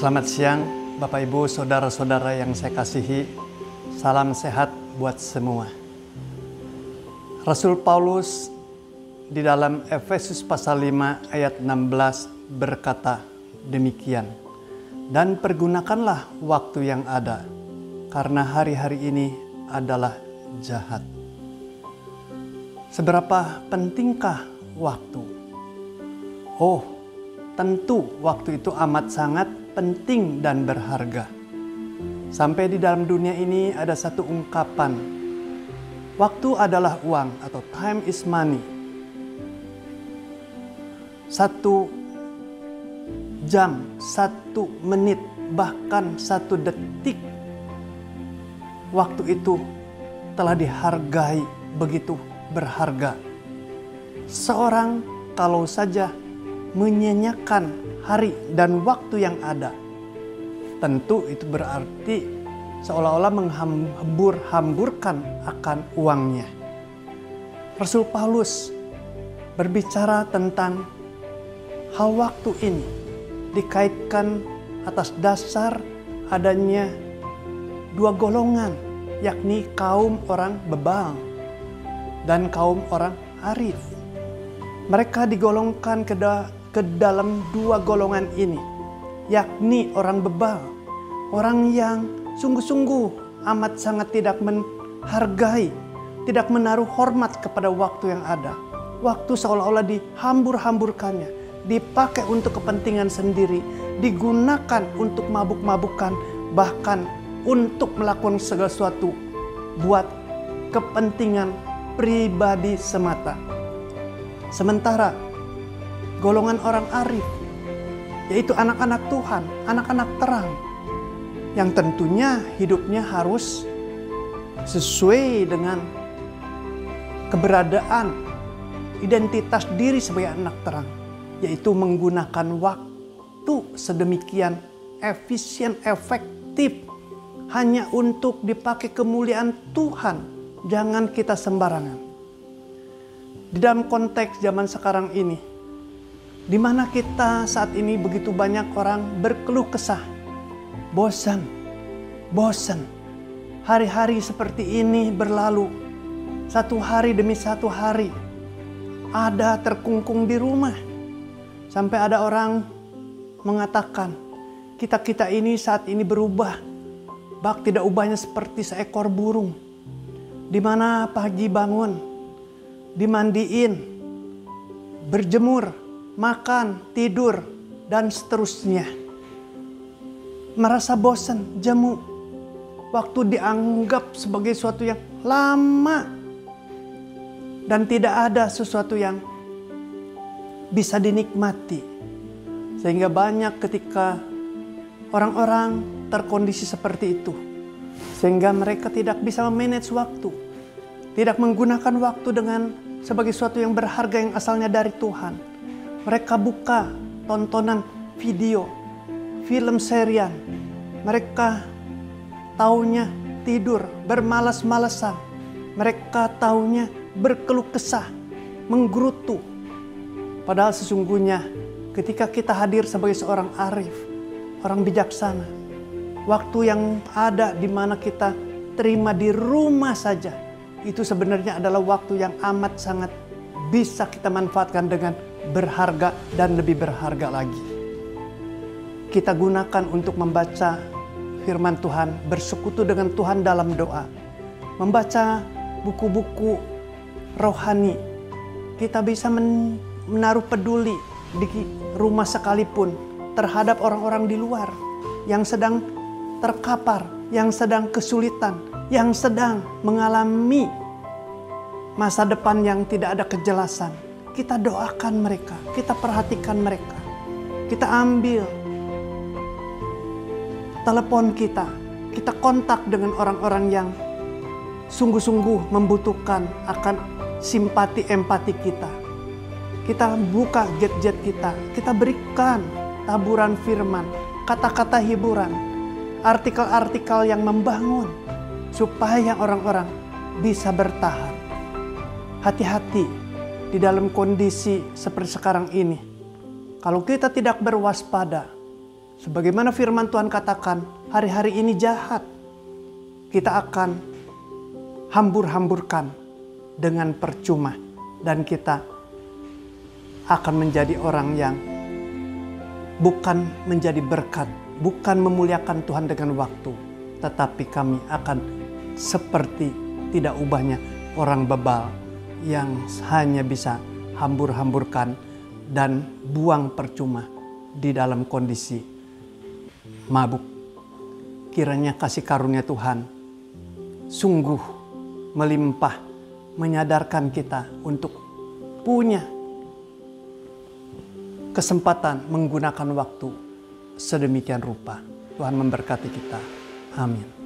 Selamat siang, Bapak Ibu, Saudara-saudara yang saya kasihi. Salam sehat buat semua. Rasul Paulus di dalam Efesus pasal 5 ayat 16 berkata demikian. Dan pergunakanlah waktu yang ada, karena hari-hari ini adalah jahat. Seberapa pentingkah waktu? Oh, tentu waktu itu amat sangat penting dan berharga. Sampai di dalam dunia ini ada satu ungkapan, waktu adalah uang atau time is money. 1 jam, 1 menit, bahkan 1 detik, waktu itu telah dihargai begitu berharga. Seorang kalau saja menyanyikan hari dan waktu yang ada, tentu itu berarti seolah-olah menghambur-hamburkan akan uangnya. Rasul Paulus berbicara tentang hal waktu ini dikaitkan atas dasar adanya 2 golongan, yakni kaum orang bebal dan kaum orang arif. Mereka digolongkan ke dalam 2 golongan ini, yakni orang bebal, orang yang sungguh-sungguh amat sangat tidak menghargai, tidak menaruh hormat kepada waktu yang ada. Waktu seolah-olah dihambur-hamburkannya, dipakai untuk kepentingan sendiri, digunakan untuk mabuk-mabukan, bahkan untuk melakukan segala sesuatu buat kepentingan pribadi semata. Sementara golongan orang arif, yaitu anak-anak Tuhan, anak-anak terang, yang tentunya hidupnya harus sesuai dengan keberadaan identitas diri sebagai anak terang, yaitu menggunakan waktu sedemikian efisien, efektif, hanya untuk dipakai kemuliaan Tuhan. Jangan kita sembarangan. Di dalam konteks zaman sekarang ini, di mana kita saat ini begitu banyak orang berkeluh kesah, bosan. Hari-hari seperti ini berlalu, satu hari demi satu hari. Ada terkungkung di rumah. Sampai ada orang mengatakan, kita ini saat ini berubah. Bak tidak ubahnya seperti seekor burung. Di mana pagi bangun, dimandiin, berjemur, makan, tidur, dan seterusnya. Merasa bosan, jemu. Waktu dianggap sebagai sesuatu yang lama. Dan tidak ada sesuatu yang bisa dinikmati. Sehingga banyak ketika orang-orang terkondisi seperti itu. Sehingga mereka tidak bisa memanage waktu. Tidak menggunakan waktu dengan sebagai sesuatu yang berharga yang asalnya dari Tuhan. Mereka buka tontonan video, film serian. Mereka taunya tidur, bermalas-malasan. Mereka taunya berkeluh kesah, menggerutu. Padahal sesungguhnya ketika kita hadir sebagai seorang arif, orang bijaksana, waktu yang ada di mana kita terima di rumah saja, itu sebenarnya adalah waktu yang amat sangat bisa kita manfaatkan dengan berharga dan lebih berharga lagi. Kita gunakan untuk membaca firman Tuhan, bersekutu dengan Tuhan dalam doa, membaca buku-buku rohani. Kita bisa menaruh peduli di rumah sekalipun terhadap orang-orang di luar yang sedang terkapar, yang sedang kesulitan, yang sedang mengalami masa depan yang tidak ada kejelasan. Kita doakan mereka, kita perhatikan mereka. Kita ambil telepon kita kontak dengan orang-orang yang sungguh-sungguh membutuhkan akan simpati empati kita. Kita buka gadget kita berikan taburan firman, kata-kata hiburan, artikel-artikel yang membangun, supaya orang-orang bisa bertahan. Hati-hati di dalam kondisi seperti sekarang ini. Kalau kita tidak berwaspada, Sebagaimana firman Tuhan katakan, hari-hari ini jahat. Kita akan hambur-hamburkan dengan percuma. Dan kita akan menjadi orang yang bukan menjadi berkat, bukan memuliakan Tuhan dengan waktu. Tetapi kami akan seperti tidak ubahnya orang bebal yang hanya bisa hambur-hamburkan dan buang percuma di dalam kondisi mabuk. Kiranya kasih karunia Tuhan sungguh melimpah, menyadarkan kita untuk punya kesempatan menggunakan waktu sedemikian rupa. Tuhan memberkati kita. Amin.